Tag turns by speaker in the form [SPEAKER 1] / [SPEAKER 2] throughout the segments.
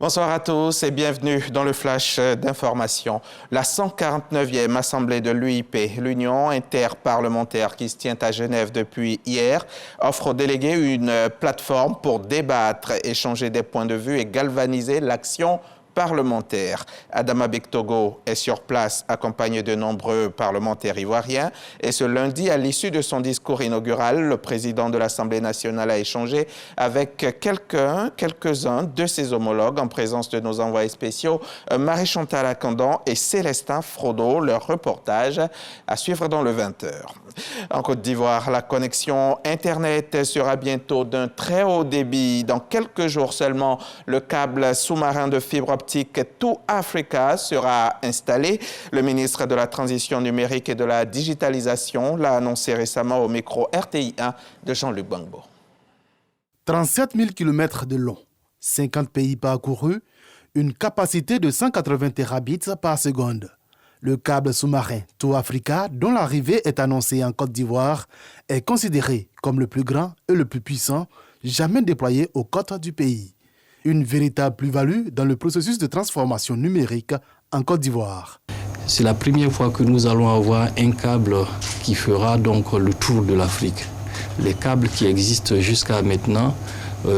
[SPEAKER 1] Bonsoir à tous et bienvenue dans le flash d'information. La 149e Assemblée de l'UIP, l'Union interparlementaire qui se tient à Genève depuis hier, offre aux délégués une plateforme pour débattre, échanger des points de vue et galvaniser l'action parlementaire. Adama Bektogo est sur place accompagné de nombreux parlementaires ivoiriens et ce lundi, à l'issue de son discours inaugural, le président de l'Assemblée nationale a échangé avec quelques-uns de ses homologues en présence de nos envoyés spéciaux Marie-Chantal Akandan et Célestin Frodo. Leur reportage à suivre dans le 20h. En Côte d'Ivoire, la connexion Internet sera bientôt d'un très haut débit. Dans quelques jours seulement, le câble sous-marin de fibre optique To Africa sera installé. Le ministre de la Transition numérique et de la digitalisation l'a annoncé récemment au micro RTI 1 de Jean-Luc Bangbo.
[SPEAKER 2] 37 000 km de long, 50 pays parcourus, une capacité de 180 terabits par seconde. Le câble sous-marin To Africa, dont l'arrivée est annoncée en Côte d'Ivoire, est considéré comme le plus grand et le plus puissant jamais déployé aux côtes du pays. Une véritable plus-value dans le processus de transformation numérique en Côte d'Ivoire.
[SPEAKER 3] C'est la première fois que nous allons avoir un câble qui fera donc le tour de l'Afrique. Les câbles qui existent jusqu'à maintenant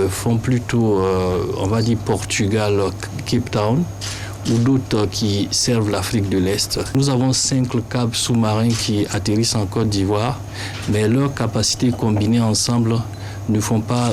[SPEAKER 3] font plutôt, on va dire, Portugal, Cape Town, ou d'autres qui servent l'Afrique de l'Est. Nous avons 5 câbles sous-marins qui atterrissent en Côte d'Ivoire, mais leurs capacités combinées ensemble ne font pas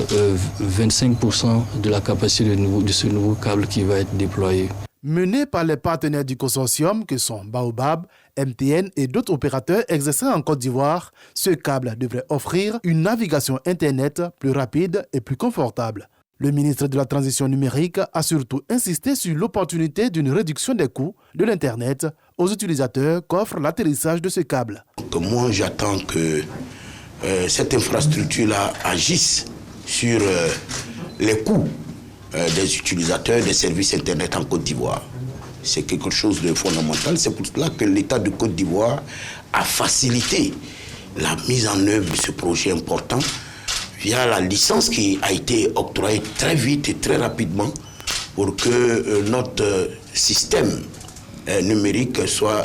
[SPEAKER 3] 25% de la capacité de ce nouveau câble qui va être déployé.
[SPEAKER 2] Mené par les partenaires du consortium que sont Baobab, MTN et d'autres opérateurs exerçant en Côte d'Ivoire, ce câble devrait offrir une navigation Internet plus rapide et plus confortable. Le ministre de la Transition numérique a surtout insisté sur l'opportunité d'une réduction des coûts de l'Internet aux utilisateurs qu'offre l'atterrissage de ce câble.
[SPEAKER 4] Moi, j'attends que cette infrastructure-là agisse sur les coûts des utilisateurs des services Internet en Côte d'Ivoire. C'est quelque chose de fondamental. C'est pour cela que l'État de Côte d'Ivoire a facilité la mise en œuvre de ce projet important via la licence qui a été octroyée très vite et très rapidement pour que notre système numérique soit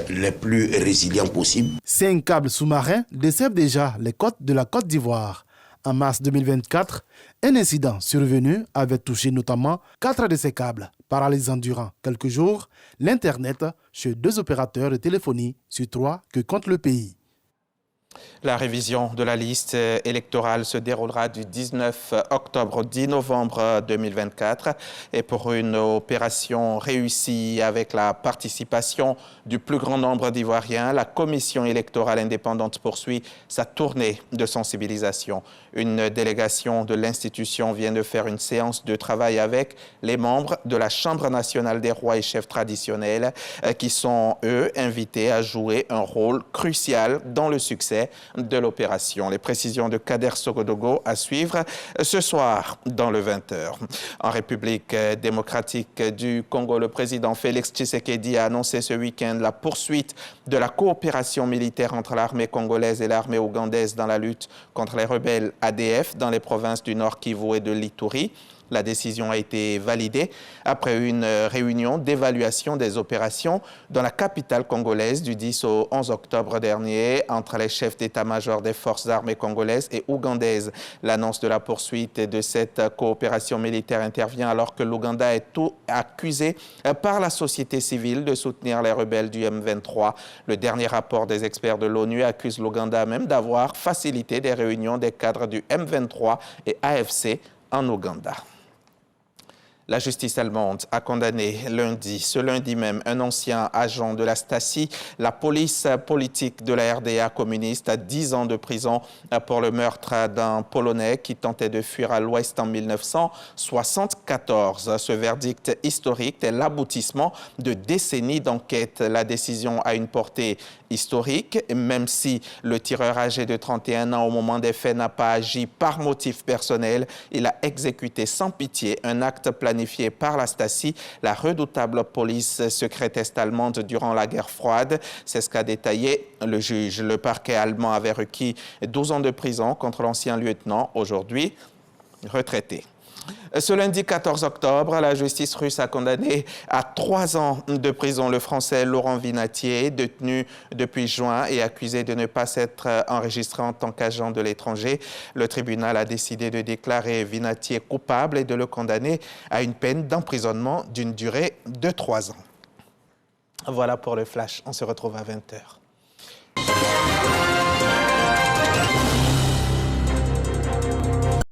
[SPEAKER 4] le plus résilient possible.
[SPEAKER 2] 5 câbles sous-marins desservent déjà les côtes de la Côte d'Ivoire. En mars 2024, un incident survenu avait touché notamment 4 de ces câbles, paralysant durant quelques jours l'Internet chez 2 opérateurs de téléphonie sur 3 que compte le pays.
[SPEAKER 1] La révision de la liste électorale se déroulera du 19 octobre au 10 novembre 2024 et pour une opération réussie avec la participation du plus grand nombre d'Ivoiriens, la Commission électorale indépendante poursuit sa tournée de sensibilisation. Une délégation de l'institution vient de faire une séance de travail avec les membres de la Chambre nationale des rois et chefs traditionnels qui sont, eux, invités à jouer un rôle crucial dans le succès de l'opération. Les précisions de Kader Sogodogo à suivre ce soir dans le 20h. En République démocratique du Congo, le président Félix Tshisekedi a annoncé ce week-end la poursuite de la coopération militaire entre l'armée congolaise et l'armée ougandaise dans la lutte contre les rebelles ADF dans les provinces du Nord Kivu et de l'Ituri. La décision a été validée après une réunion d'évaluation des opérations dans la capitale congolaise du 10 au 11 octobre dernier entre les chefs d'état-major des forces armées congolaises et ougandaises. L'annonce de la poursuite de cette coopération militaire intervient alors que l'Ouganda est accusé par la société civile de soutenir les rebelles du M23. Le dernier rapport des experts de l'ONU accuse l'Ouganda même d'avoir facilité des réunions des cadres du M23 et AFC en Ouganda. La justice allemande a condamné ce lundi même, un ancien agent de la Stasi, la police politique de la RDA communiste, à 10 ans de prison pour le meurtre d'un Polonais qui tentait de fuir à l'Ouest en 1974. Ce verdict historique est l'aboutissement de décennies d'enquête. La décision a une portée historique, même si le tireur âgé de 31 ans au moment des faits n'a pas agi par motif personnel. Il a exécuté sans pitié un acte planifié par la Stasi, la redoutable police secrète est-allemande durant la guerre froide. C'est ce qu'a détaillé le juge. Le parquet allemand avait requis 12 ans de prison contre l'ancien lieutenant, aujourd'hui retraité. Ce lundi 14 octobre, la justice russe a condamné à 3 ans de prison le Français Laurent Vinatier, détenu depuis juin et accusé de ne pas s'être enregistré en tant qu'agent de l'étranger. Le tribunal a décidé de déclarer Vinatier coupable et de le condamner à une peine d'emprisonnement d'une durée de 3 ans. Voilà pour le flash. On se retrouve à 20 h.